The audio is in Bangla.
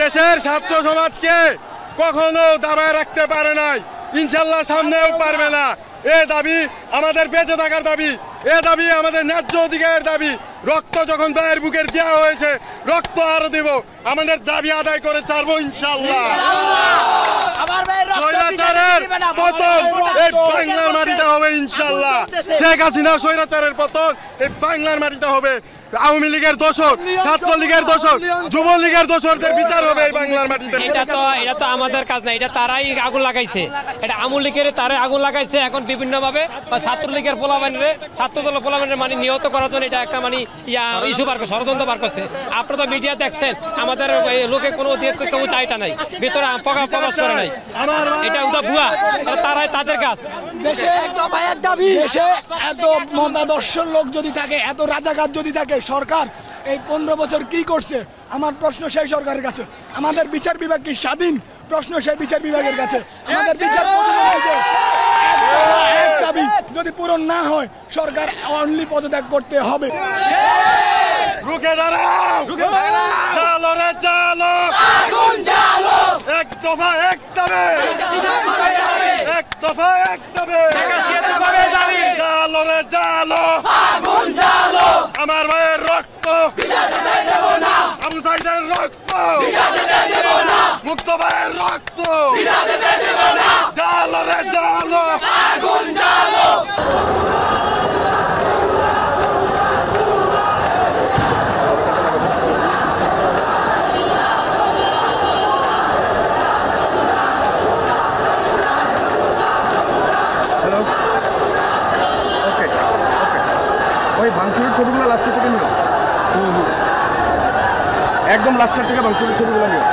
দেশের ছাত্র সমাজকে কখনো দাবায় রাখতে পারে নাই, ইনশাল্লাহ সামনেও পারবে না। এ দাবি আমাদের বেঁচে থাকার দাবি, এ দাবি আমাদের ন্যায্য অধিকারের দাবি। রক্ত যখন ভাইয়ের বুকের দেওয়া হয়েছে, রক্ত আরো দেব, আমাদের দাবি আদায় করে ছাড়বো ইনশাল্লাহ। স্বৈরাচারের পতন এই বাংলার মাটিতে হবে ইনশাল্লাহ। শেখ হাসিনা স্বৈরাচারের পতন এই বাংলার মাটিতে হবে। আওয়ামী লীগের দোষর, ছাত্রলীগের দোষর, যুবলীগের দোষরদের বিচার হবে এই বাংলার মাটিতে। এটা তো আমাদের কাজ না, এটা তারাই আগুন লাগাইছে, এটা আওয়ামী লীগের তারাই আগুন লাগাইছে। এখন বিভিন্ন ভাবে ছাত্রলীগের পোলাবানের, ছাত্রদল পোলাবানের মানে নিহত করার জন্য এটা একটা মানে ইস্যু বার করছে, ষড়যন্ত্র বার করছে। আপনারা তো মিডিয়া দেখছেন, আমাদের লোকে কোনো কেউ চাইটা নাই, ভিতরে প্রকাশ করে নাই, এটা ওটা ভুয়া, তারাই তাদের কাজ। দেশে এত মতাদর্শের লোক যদি থাকে, এত রাজাকার যদি থাকে, সরকার এই 15 বছর কি করছে? আমার প্রশ্ন সেই সরকারের কাছে। আমাদের বিচার বিভাগ কি স্বাধীন? প্রশ্ন সেই বিচার বিভাগের কাছে। আমাদের বিচার এক দাবি যদি পূরণ না হয়, সরকার অনলি পদত্যাগ করতে হবে। রুখে দাঁড়াও, জালো রে জালো, আগুন জালো, এক দফা এক দাবি, এক দফা এক দাবি, জালো রে জালো, আগুন জালো, আমার ভাইয়ের রক্ত ভিজাতে দেব না, আবু সাইদের রক্ত ভিজাতে দেব না, মুক্ত ভাইয়ের রক্ত ভিজাতে দেব না, জালো রে জালো, আগুন জালো। ওই ভাঙচুরের ছবিগুলো লাস্টের থেকে নিও, একদম লাস্টের থেকে ভাঙচুরের ছবিগুলো নিও।